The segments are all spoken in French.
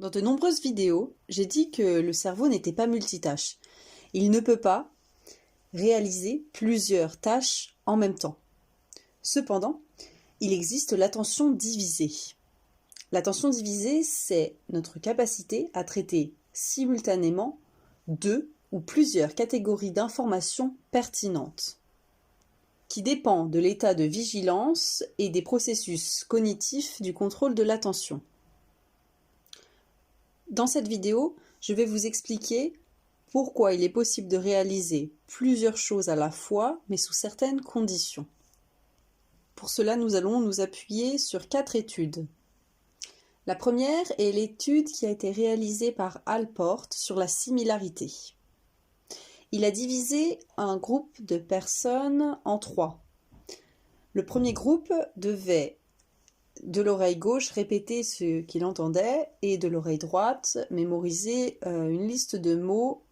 Dans de nombreuses vidéos, j'ai dit que le cerveau n'était pas multitâche. Il ne peut pas réaliser plusieurs tâches en même temps. Cependant, il existe l'attention divisée. L'attention divisée, c'est notre capacité à traiter simultanément deux ou plusieurs catégories d'informations pertinentes, qui dépend de l'état de vigilance et des processus cognitifs du contrôle de l'attention. Dans cette vidéo, je vais vous expliquer pourquoi il est possible de réaliser plusieurs choses à la fois, mais sous certaines conditions. Pour cela, nous allons nous appuyer sur 4 études. La première est l'étude qui a été réalisée par Allport sur la similarité. Il a divisé un groupe de personnes en 3. Le premier groupe devait de l'oreille gauche répéter ce qu'il entendait et de l'oreille droite mémoriser une liste de mots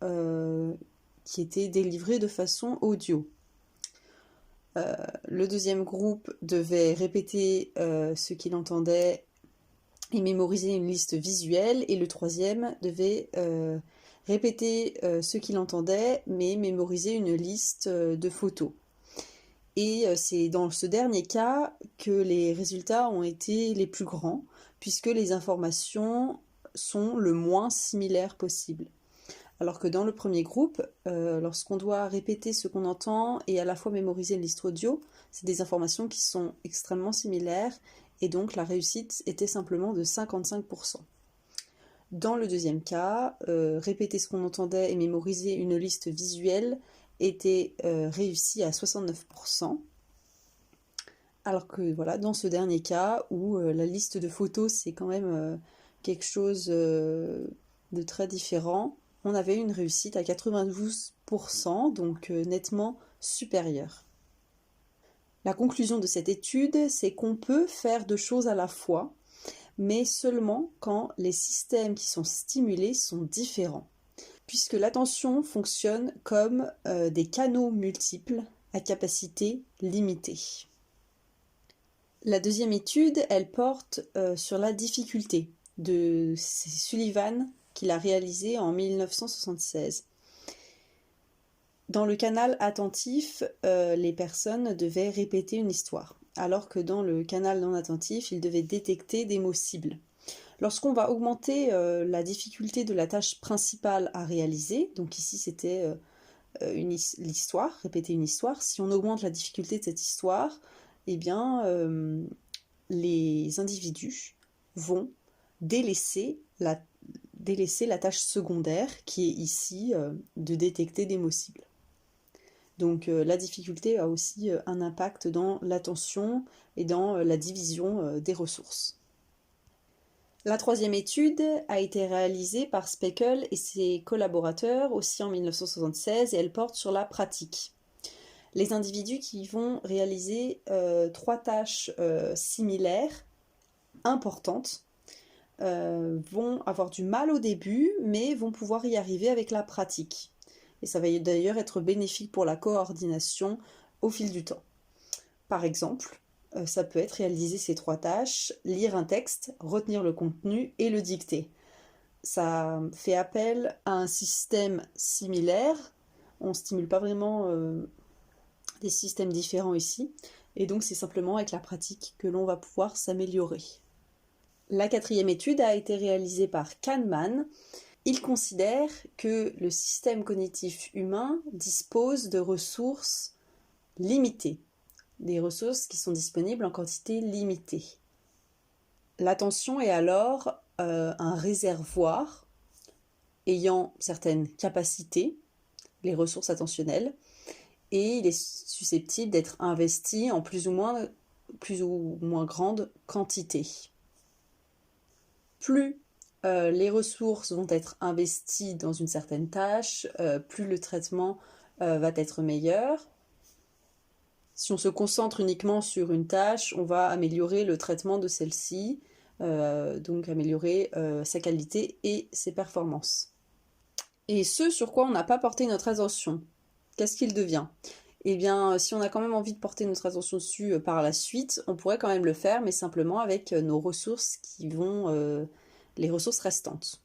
qui était délivrée de façon audio. Le deuxième groupe devait répéter ce qu'il entendait et mémoriser une liste visuelle, et le troisième devait répéter ce qu'il entendait mais mémoriser une liste de photos. Et c'est dans ce dernier cas que les résultats ont été les plus grands, puisque les informations sont le moins similaires possible. Alors que dans le premier groupe, lorsqu'on doit répéter ce qu'on entend et à la fois mémoriser une liste audio, c'est des informations qui sont extrêmement similaires, et donc la réussite était simplement de 55%. Dans le deuxième cas, répéter ce qu'on entendait et mémoriser une liste visuelle était réussi à 69%. Alors que voilà, dans ce dernier cas, où la liste de photos c'est quand même quelque chose de très différent, on avait une réussite à 92%, donc nettement supérieure. La conclusion de cette étude, c'est qu'on peut faire deux choses à la fois, mais seulement quand les systèmes qui sont stimulés sont différents, puisque l'attention fonctionne comme des canaux multiples à capacité limitée. La deuxième étude, elle porte sur la difficulté. C'est Sullivan qui l'a réalisée en 1976. Dans le canal attentif, les personnes devaient répéter une histoire, alors que dans le canal non attentif, ils devaient détecter des mots cibles. Lorsqu'on va augmenter la difficulté de la tâche principale à réaliser, donc ici c'était l'histoire, répéter une histoire, si on augmente la difficulté de cette histoire, eh bien les individus vont délaisser la tâche secondaire qui est ici de détecter des mots cibles. Donc la difficulté a aussi un impact dans l'attention et dans la division des ressources. La troisième étude a été réalisée par Speckle et ses collaborateurs aussi en 1976, et elle porte sur la pratique. Les individus qui vont réaliser 3 tâches similaires, importantes, vont avoir du mal au début, mais vont pouvoir y arriver avec la pratique. Et ça va d'ailleurs être bénéfique pour la coordination au fil du temps. Par exemple, ça peut être réaliser ces 3 tâches, lire un texte, retenir le contenu et le dicter. Ça fait appel à un système similaire, on ne stimule pas vraiment des systèmes différents ici, et donc c'est simplement avec la pratique que l'on va pouvoir s'améliorer. La quatrième étude a été réalisée par Kahneman. Il considère que le système cognitif humain dispose de ressources limitées, des ressources qui sont disponibles en quantité limitée. L'attention est alors un réservoir ayant certaines capacités, les ressources attentionnelles, et il est susceptible d'être investi en plus ou moins grande quantité. Plus les ressources vont être investies dans une certaine tâche, plus le traitement va être meilleur. Si on se concentre uniquement sur une tâche, on va améliorer le traitement de celle-ci, donc améliorer sa qualité et ses performances. Et ce sur quoi on n'a pas porté notre attention, qu'est-ce qu'il devient ? Eh bien, si on a quand même envie de porter notre attention dessus par la suite, on pourrait quand même le faire, mais simplement avec nos ressources qui vont les ressources restantes.